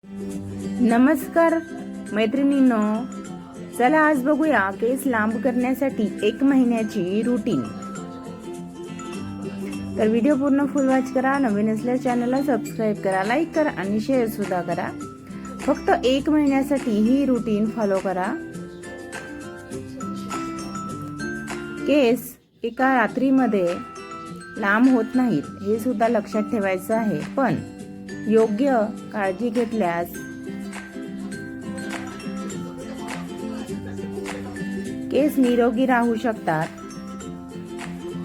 नमस्कार मैत्रिणींनो, चला आज बघूया केस लांब करण्यासाठी 1 महिन्याची रुटीन। तर व्हिडिओ पूर्ण फुल वॉच करा। नवीन असल्या चॅनलला सबस्क्राइब करा, लाईक करा आणि शेअर सुद्धा करा। फक्त 1 महिन्यासाठी ही रुटीन फॉलो करा। केस एका रात्रीमध्ये लांब होत नाहीत हे सुद्धा लक्षात ठेवायचं आहे, पण योग्य काळजी घेतल्यास केस निरोगी राहू शकतात,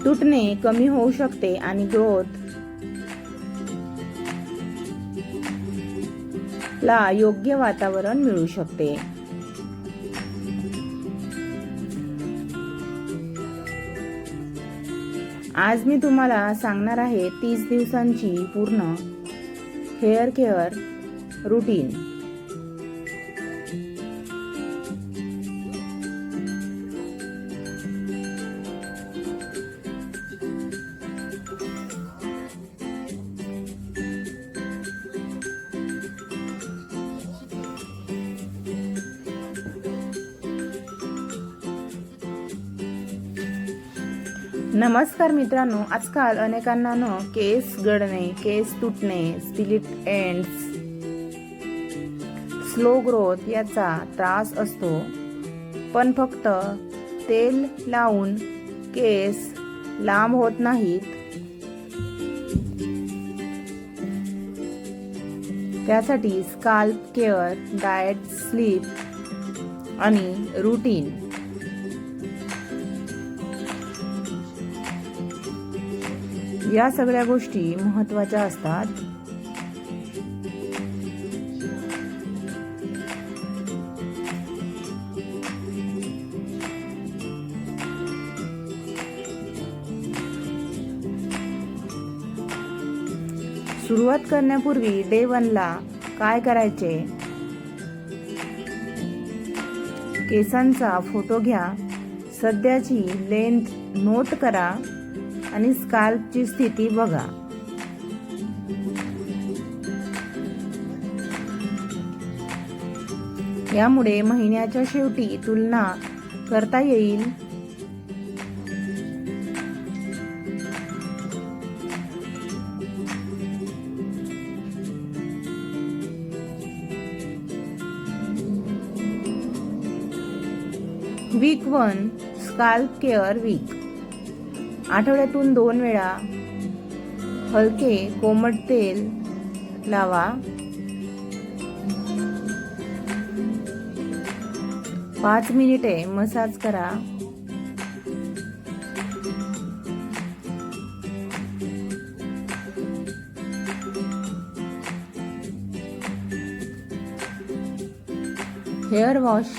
तुटणे कमी होऊ शकते आणि ग्रोथ ला योग्य वातावरण मिळू शकते। आज मी तुम्हाला सांगणार आहे 30 दिवसांची पूर्ण हेअर केअर रुटीन। नमस्कार मित्रांनो, आजकाल अनेकांना केस गळणे, केस तुटणे, स्प्लिट एंड्स, स्लो ग्रोथ याचा त्रास असतो, पण फक्त तेल लावून केस लांब होत नाहीत। त्यासाठी स्काल्प केअर, डाएट, स्लीप आणि रुटीन या सगळ्या गोष्टी महत्त्वाच्या असतात। सुरुवात करण्यापूर्वी डे 1 ला काय करायचे? केसांचा फोटो घ्या, सध्याची लेंथ नोट करा आणि स्काल्पची स्थिती बघा। यामुळे महिन्याच्या शेवटी तुलना करता येईल। Week 1 scalp care week. आठवड्यातून 2 वेळा हलके कोमट तेल लावा। 5 मिनिटे मसाज करा। हेअर वॉश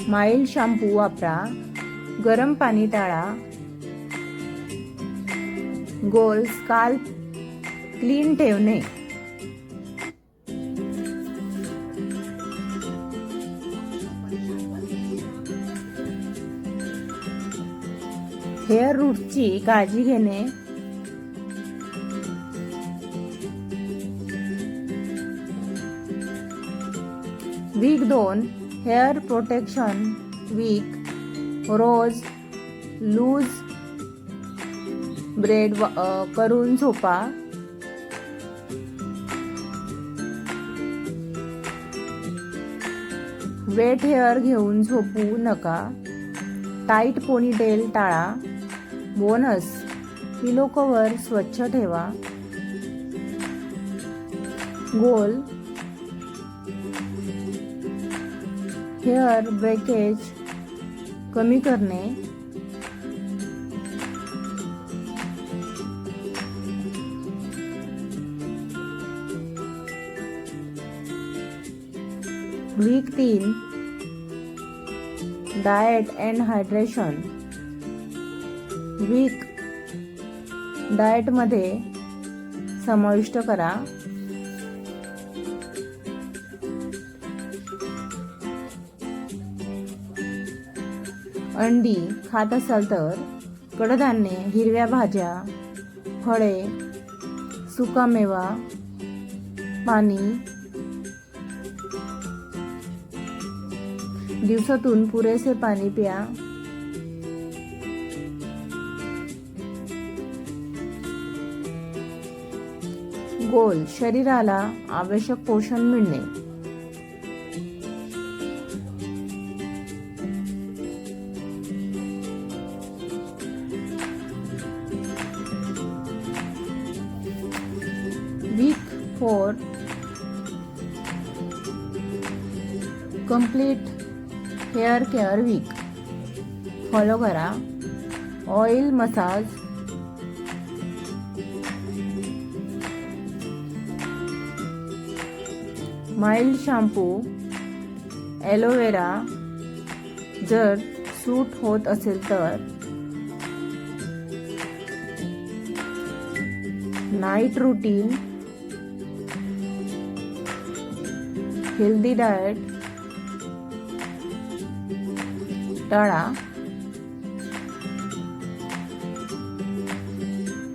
माइल्ड शॅम्पू वापरा, गरम पाणी टाळा। गोल स्काल्प क्लीन ठेवणे। हेअर रूटची काळजी घेणे। Week 2 hair protection week. रोज लूज ब्रेड करून झोपा। वेट हेअर घेऊन झोपू नका। टाईट पोनीटेल टाळा। बोनस पिलो कव्हर स्वच्छ ठेवा। गोल हेअर ब्रेकेज कमी करणे। Week 3 diet and hydration week diet मध्ये समाविष्ट करा। अंडी खात असाल तर कडधान्ये, हिरव्या भाज्या, फळे, सुकामेवा, पाणी दिवसातून पुरेसे पाणी प्या. गोल शरीराला आवश्यक पोषण मिळणे. Week four complete hair care week follow करा. Oil massage, mild shampoo, aloe vera जर सूट होत असेल तर. नाईट रूटीन, हेल्दी डाएट टाळा.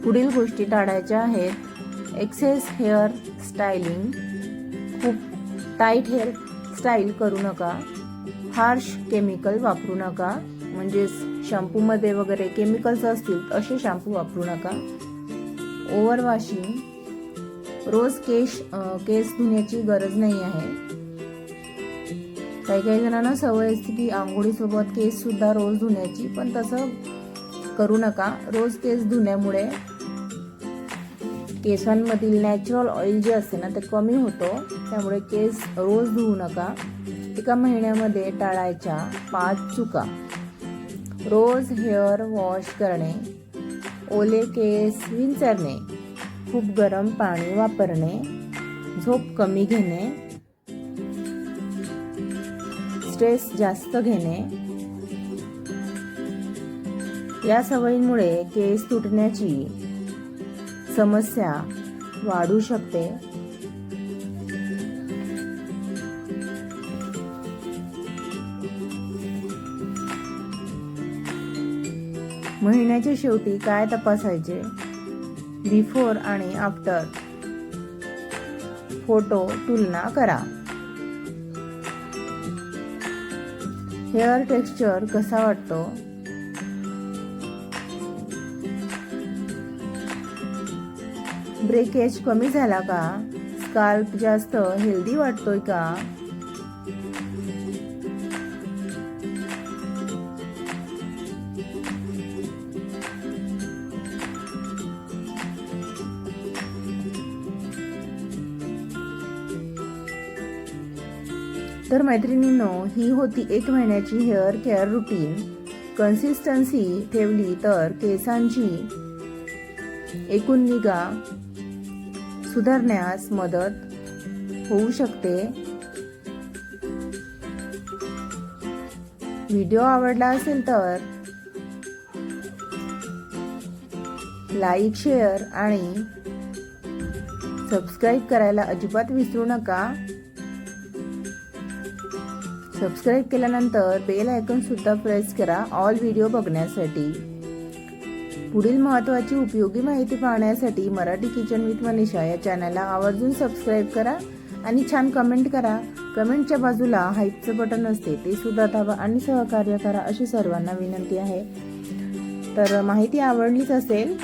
पुढील गोष्टी टाळायच्या आहेत. एक्सेस हेअर स्टायलिंग, खूप टाईट हेअर स्टाईल करू नका. हार्श केमिकल वापरू नका, म्हणजेच शॅम्पूमध्ये वगैरे केमिकल्स असतील असे शॅम्पू वापरू नका. ओव्हर वॉशिंग, रोज केस धुण्याची गरज नाही आहे. काही जणांना सवय असते की आंघोळीसोबत केस सुद्धा रोज धुण्याची, पण तसं करू नका. रोज केस धुण्यामुळे केसांमधील नॅचरल ऑइल जे असते ना ते कमी होतो, त्यामुळे केस रोज धुवू नका. एका महिन्यामध्ये टाळायच्या 5 चुका. रोज हेअर वॉश करणे, ओले केस विंचरणे, खूप गरम पाणी वापरणे, झोप कमी घेणे, स्ट्रेस जास्त घेणे. या सवयींमुळे केस तुटण्याची समस्या वाढू शकते. महिन्याच्या शेवटी काय तपासायचे? बिफोर आणि आफ्टर फोटो तुलना करा. हेअर टेक्स्चर कसा वाटतो? ब्रेकेज कमी झाला का? स्काल्प जास्त हेल्दी वाटतोय का? तर मैत्रिणींनो, ही होती 1 महिन्याची हेअर केअर रुटीन. कन्सिस्टन्सी ठेवली तर केसांची एकूण निगा सुधारण्यास मदत होऊ शकते. व्हिडिओ आवडला असेल तर लाईक, शेअर आणि सबस्क्राईब करायला अजिबात विसरू नका. सबस्क्राईब केल्यानंतर बेल आयकॉन सुद्धा प्रेस करा ऑल व्हिडिओ बघण्यासाठी. पुढील महत्त्वाची उपयोगी माहिती पाहण्यासाठी मराठी किचन विथ मनीषा या चॅनलला आवर्जून सबस्क्राईब करा आणि छान कमेंट करा. कमेंटच्या बाजूला हाईपचं बटन असते, ते सुद्धा दाबा आणि सहकार्य करा अशी सर्वांना विनंती आहे. तर माहिती आवडलीच असेल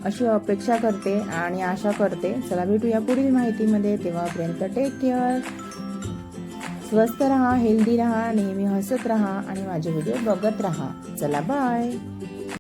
अशी अपेक्षा करते आणि आशा करते. चला भेटूया पुढील माहितीमध्ये. तेव्हापर्यंत टेक केअर. स्वस्थ रहा, हेल्दी रहा, नेहमी हसत रहा आणि माझे व्हिडिओ बघत रहा. चला बाय.